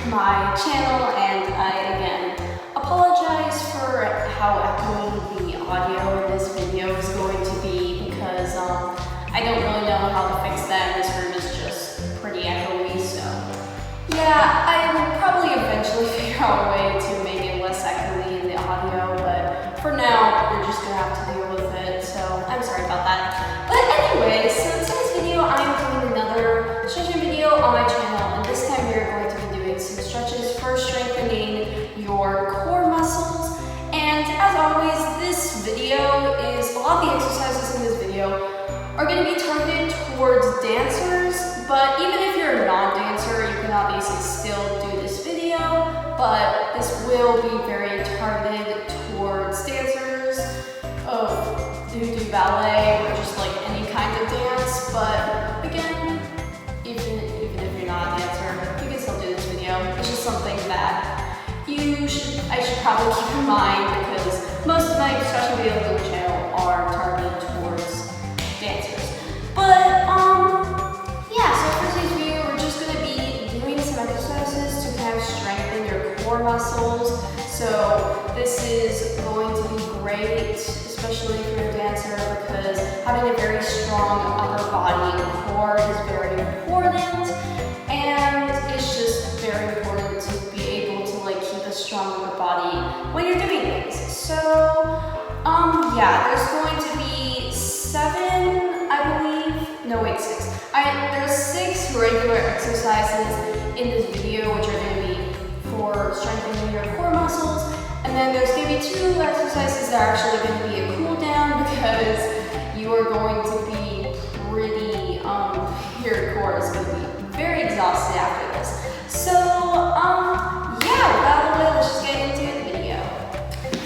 my channel, and I again apologize for how echoey the audio in this video is going to be, because I don't really know how to fix that. This room is just pretty echoey, so yeah, I will probably eventually figure out a way to make it less echoey in the audio, but for now, we're just gonna have to deal with it, so I'm sorry about that. But anyway, so in today's video, I'm doing another stretching video on my channel, and this time we are going to be doing some stretches for strengthening your core muscles. And as always, this video is, a lot of the exercises in this video are going to be targeted towards dancers, but even if you're a non-dancer, you can obviously still do this video, but this will be very targeted towards dancers who do ballet or just like any kind of dance. But again, even if you're not a dancer, you can still do this video. It's just something that I should probably keep in mind, because most of my stretching videos on the channel are targeted towards dancers. But yeah, so for today's video, we're just going to be doing some exercises to kind of strengthen your core muscles. So this is going to be great, especially if you're a dancer, because having a very strong upper body and core is very important, and it's just very important to be able to like keep a strong upper body when you're doing things. So yeah, there's going to be 7, I believe, no wait, 6. There's 6 regular exercises in this video, which are going to be for strengthening your core muscles, and then there's going to be 2 exercises that are actually going to be a cool down, because you are going to be pretty, your core is going to be very exhausted after this. So, yeah, without the way, let's just get into the video.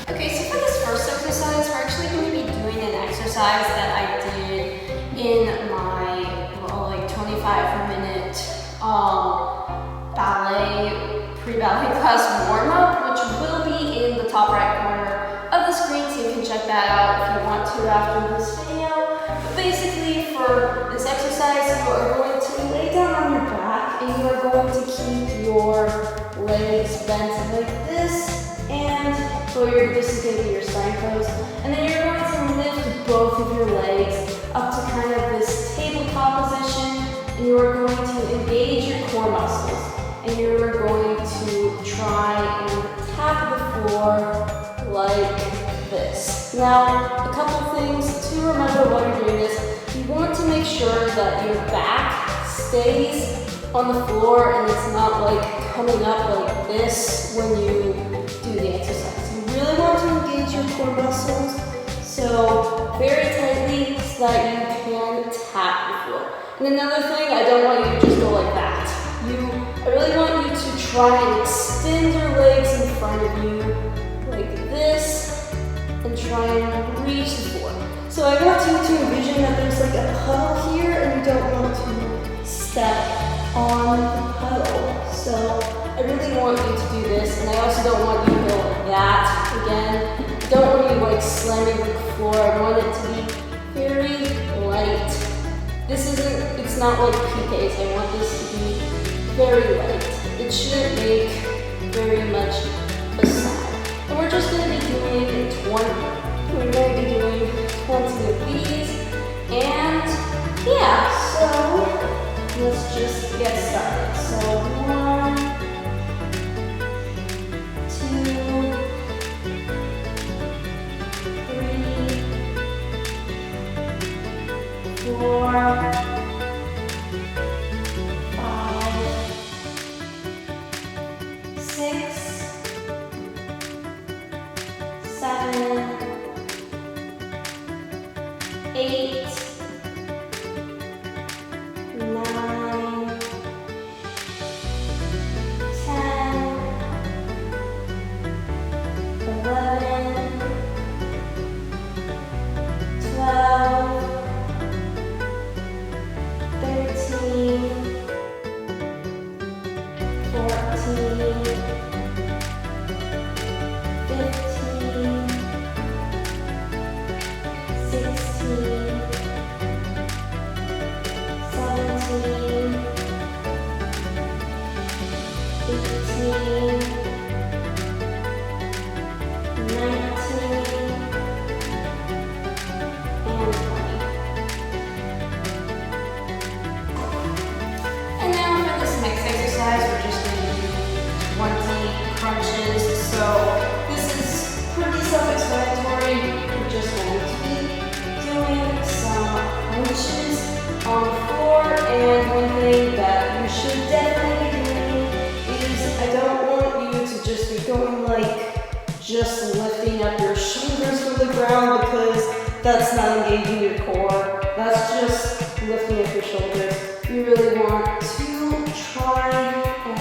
Okay, so for this first exercise, we're actually going to be doing an exercise that I did in my, like 25-minute pre-ballet class warm-up, which will be in the top right corner of the screen, so you can check that out if you want to after this video. But basically, for this exercise, you are going to lay down on your back, and you are going to keep your legs bent like this, and this is going to be your spine pose, and then you're going to lift both of your legs up to kind of this tabletop position, and you are going to engage your core muscles, and you are going to try and tap the floor like this. Now, a couple things to remember while you're doing this. You want to make sure that your back stays on the floor and it's not like coming up like this when you do the exercise. You really want to engage your core muscles, so very tightly, so that you can tap the floor. And another thing, I don't want you to just go like that. I really want you to try and extend your legs in front of you like this and try and reach the floor. So I want you to envision that there's like a puddle here, and you don't want to step on the puddle. So I really want you to do this, and I also don't want you to go like that. Again, I don't want you like slamming the floor. I want it to be very light. It's not like PKs. I want this to be very light. It shouldn't make very much a sound. And we're just going to be doing 20. We're going to be doing 20 of these. And yeah, so let's just get started. So 1, 2, 3, 4, 8, 9, 10, 11, 12, We're just going to do 20 crunches. So this is pretty self-explanatory. We're just going to be doing some crunches on the floor. And one thing that you should definitely be doing is I don't want you to just be going like just lifting up your shoulders from the ground, because that's not engaging your core. That's just lifting up your shoulders. You really want to try and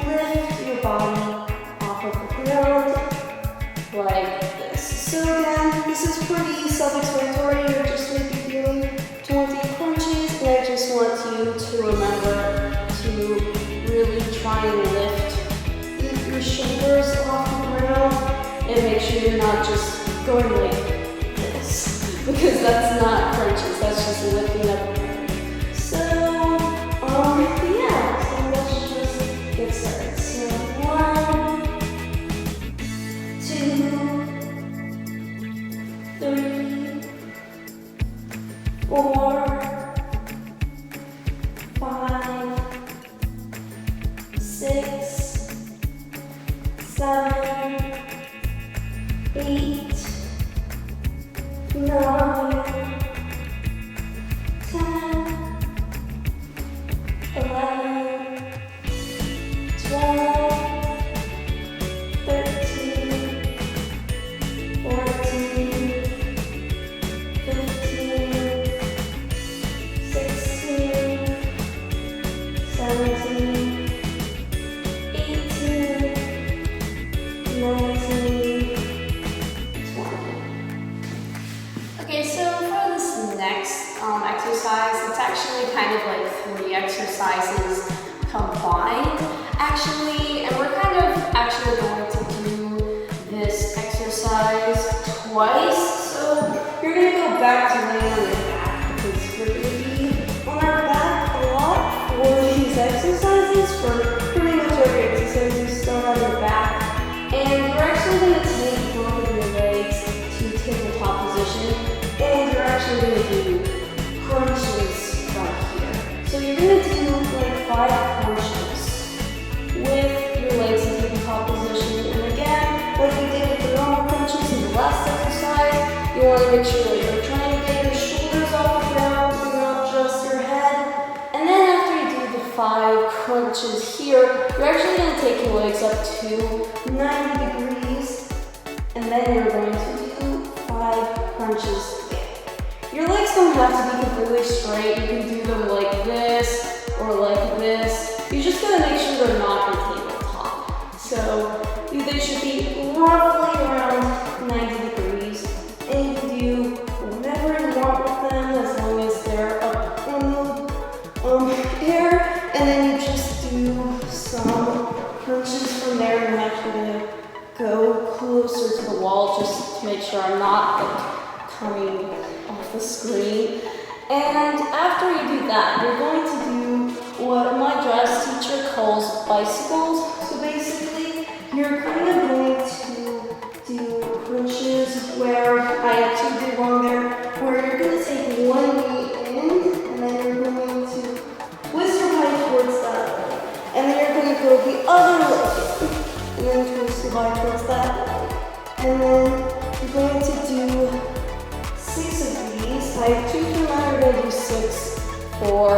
lift your body off of the ground like this. So again, this is pretty self-explanatory. You're just going to be doing 20 crunches, and I just want you to remember to really try and lift your shoulders off the ground, and make sure you're not just going like this, because that's not crunches, that's just lifting up. Yeah, so let's just get started. So 1, 2, 3, 4, 5, 6, 7, 8, 9, 10, 11, 12, 13, 14, 15, 16, 17, 18, 19, 20. Okay, so for this next exercise, it's actually kind of like 3 exercises combined, actually, and we're kind of actually going to do this exercise twice. So you're going to go back to laying on your back, because we're going to be on our back a lot for these exercises. For pretty much every exercise, you start on your back, and you're actually going to take both of your legs to tabletop position, and you're actually going to do crunches from here. So you're going to do like 5 crunches with your legs in tabletop position. And again, like we did with the normal crunches in the last exercise, you want to make sure that you're trying to get your shoulders off the ground and not just your head. And then after you do the 5 crunches here, you're actually going to take your legs up to 90 degrees, and then you're going to do 5 crunches. Your legs don't have to be completely straight. You can do them like this or like this. You just gotta make sure they're not in tabletop. So they should be roughly around 90 degrees. And you can do whatever you want with them as long as they're up on the air. And then you just do some crunches from there. And I'm actually gonna go closer to the wall just to make sure I'm not like coming off the screen. And after you do that, you're going to do what my dress teacher calls bicycles. So basically, you're kind of going to do crunches where I actually did one there, where you're going to take one knee in, and then you're going to twist your body towards that way. And then you're going to go the other way, and then twist your body towards that way. And then you're going to do 6 of these. I have 2 for now. We're going to do 6 for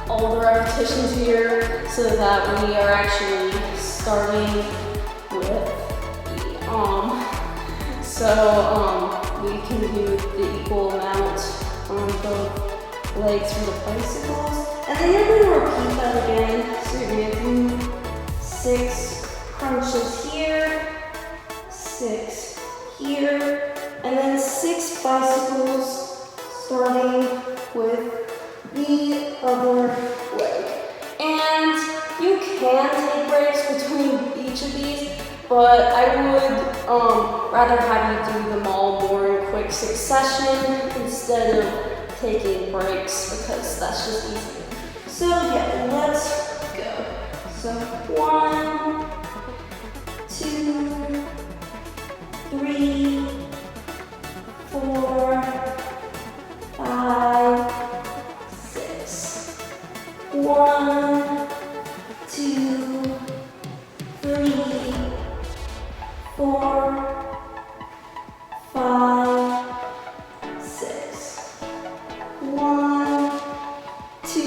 all the repetitions here, so that we are actually starting with the we can do the equal amount on both legs for the bicycles. And then you're going to repeat that again. So you're going to do 6 crunches here, 6 here, and then 6 bicycles, starting with the other leg. And you can take breaks between each of these, but I would rather have you do them all more in quick succession instead of taking breaks, because that's just easier. So yeah, let's go. So 1,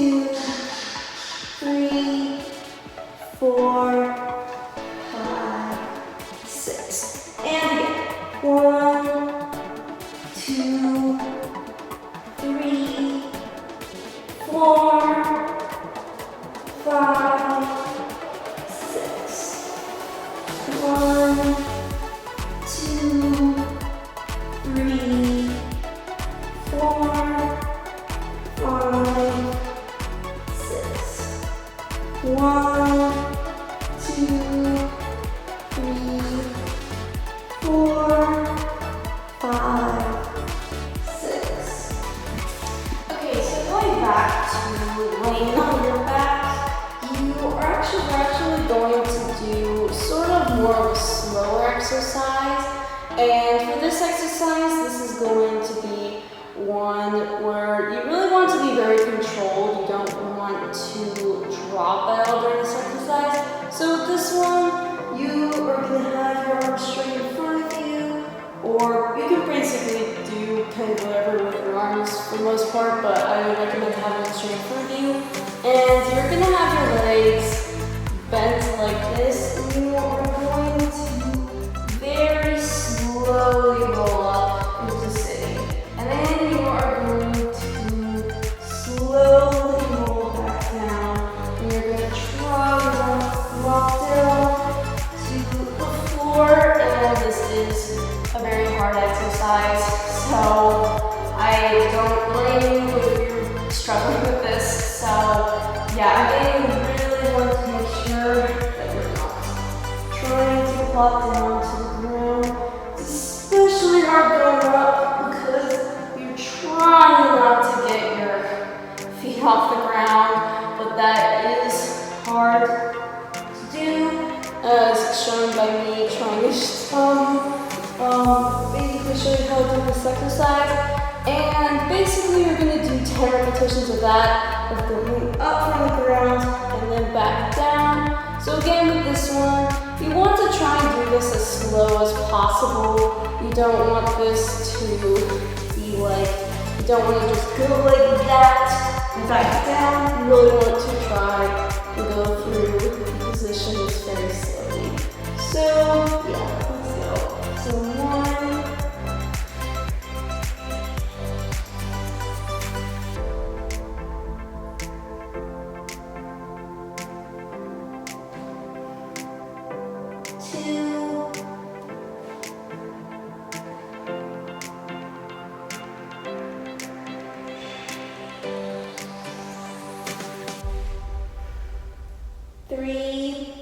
2, 3, 4, 5, 6. And again. 1, 2, 3, 4, 5, 6. 1, 2, 3, 4, 5, 6. 1, 2, 3, 4, 5, 6. Okay, so going back to laying on your back, we're actually going to do sort of more of a slower exercise. And for this exercise, this is going to be one where you really want to be very controlled. You don't want to drop out during this exercise. So with this one, you are going to have your arms straight in front of you, or you can basically do kind of whatever with your arms for the most part, but I would recommend having them straight in front of you. And you're going to have your legs bent like this, and you are going to very slowly roll up into sitting. And then you are going to slowly roll back down, and you're going to try to walk down to the floor. And this is a very hard exercise, so I don't blame you if you're struggling with this. So yeah, again, you really want to make sure that you're not trying to plop down to the ground. It's especially hard going up because you're trying not to get your feet off the ground, but that is hard to do, as shown by me trying to basically show you how to do this exercise. And basically you're going to do 10 repetitions of that, of going up from the ground and then back down. So again, with this one, you want to try and do this as slow as possible. You don't want this to be like, you don't want to just go like that and back down. You really want to try and go through the positions very slowly. So yeah, let's go. So 1, 2, 3,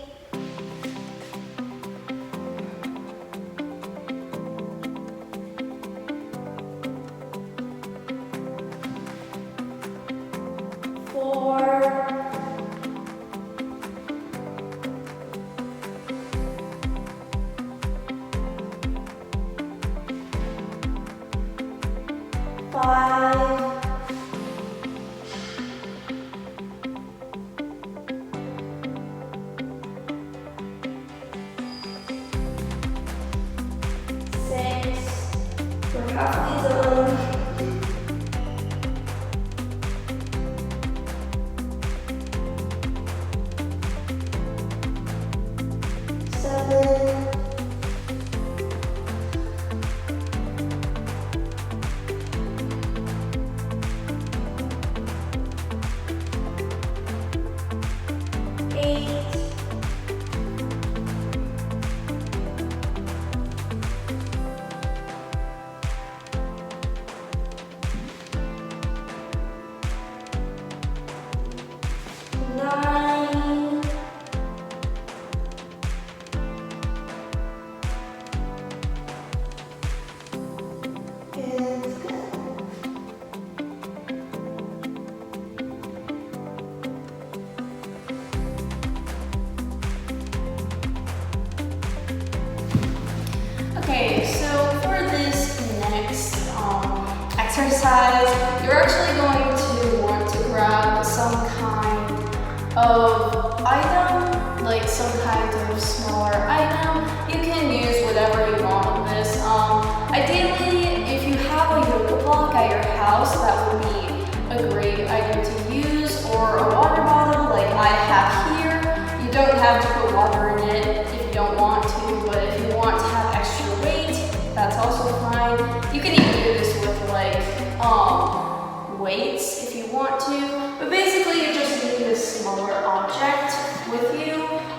4, 5, 6, we're halfway done. 7, 8, 9, and 10. Okay, so for this next exercise, you're actually going to want to grab some kind of item, like some kind of smaller item. You can use whatever you want with this. Ideally, if you have a yoga block at your house, that would be a great item to use, or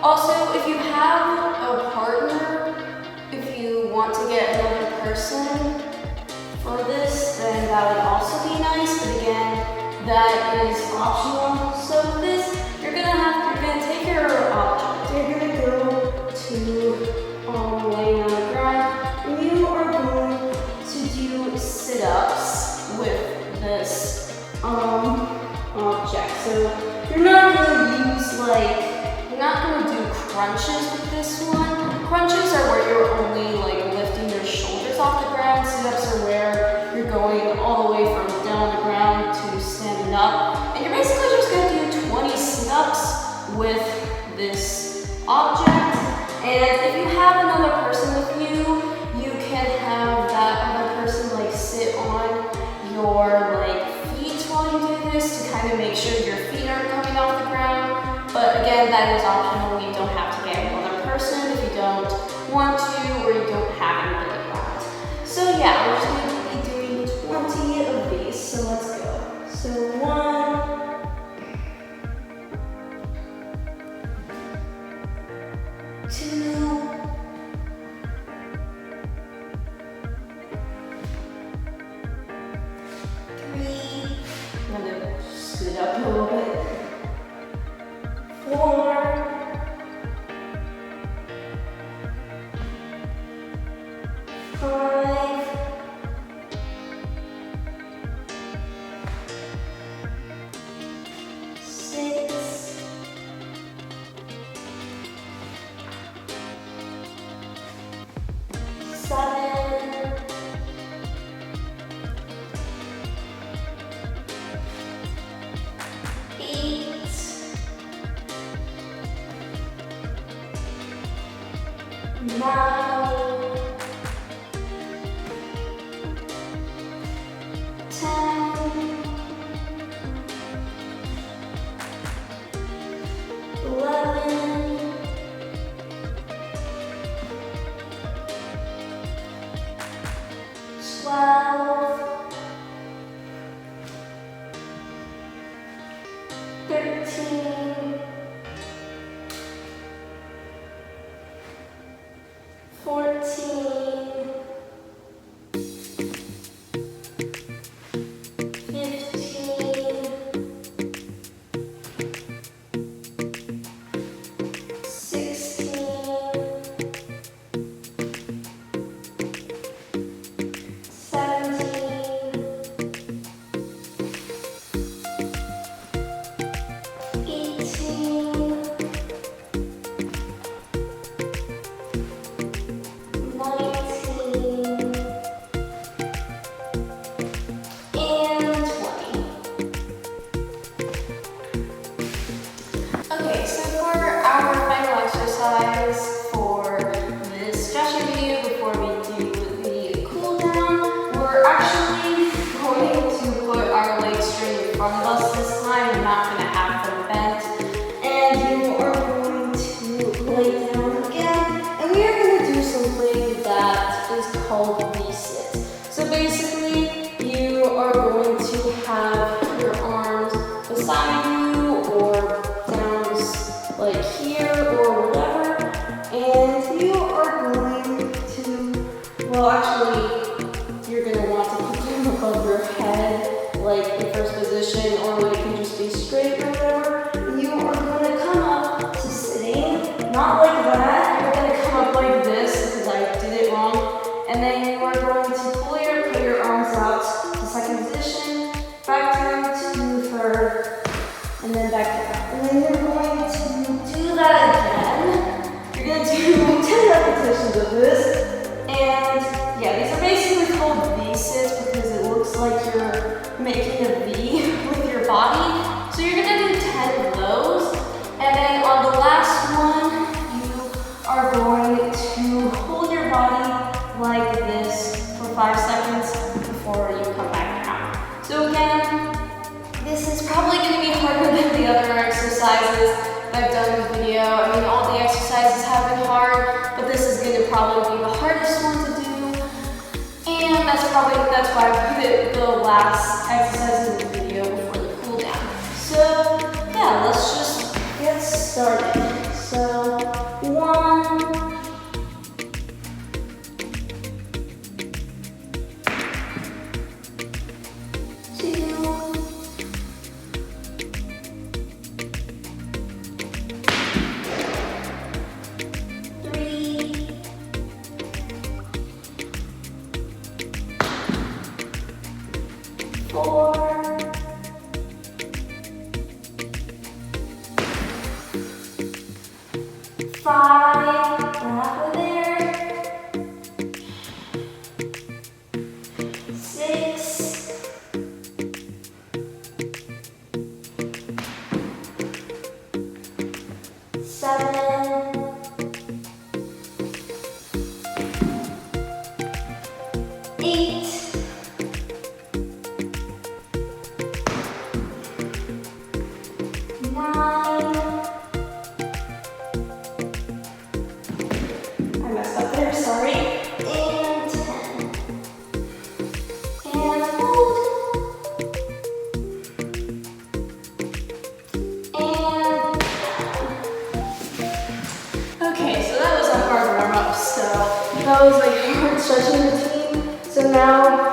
Also, if you have a partner, if you want to get another person for this, then that would also be nice, but again, that is optional. So with this, you're gonna take your object, you're gonna go to laying on the ground, and you are going to do sit-ups with this object. So you're not gonna use you're not gonna do crunches with this one. Crunches are where you're only lifting your shoulders off the ground. Sit-ups are where you're going all the way from down on the ground to standing up. And you're basically just gonna do 20 sit-ups with this object. And if you have another person with you, you can have that other person sit on your feet while you do this to kind of make sure your feet aren't coming off the ground. But again, that is optional. You don't have to get another person if you don't want to or you don't have anybody around. So yeah, we're just going to be doing 20 of these. So let's go. So 1, 2, 3, I'm going to scoot up a little bit. 4, 5, 6, 7, 8, 9, 10, 11, 12, 13, 14, 15, 16, 17, 18, 19, and 20. Okay, so for our final exercise for this stretching video before we do the cool down, we're actually going to put our legs straight in front of us this time. We're not going to have them bent. And you are going to lay down again. And we are going to do something that is called V-sit. So basically, you are going to have your arms beside you or down here or whatever. And you are going to, well actually, you're going to want to put them above your head, in first position, or it can just be straight or whatever. You are going to come up to sitting, not like that. You're going to come up like this because I did it wrong. And then you are going to put your arms out to second position, back down to third, and then back down. And then you're going to do that again. You're going to do 10 repetitions of this. And yeah, these are basically called V-sits because it looks like you're making a V with your body. So you're going to do 10 of those. And then on the last one, you are going to hold your body like this for 5 seconds before you come back down. So again, this is probably going to be harder than the other exercises that I've done in this video. I mean, all the exercises have been hard, but this is going to probably be the hardest one to do. And that's why I put it the last exercise in the video before the cool down. So yeah, let's just get started. So 5, halfway there. 6, 7, 8, 9. I messed up there, sorry. And 10. And hold. And okay, so that was a hard warm up. So that was like hard stretching routine. So now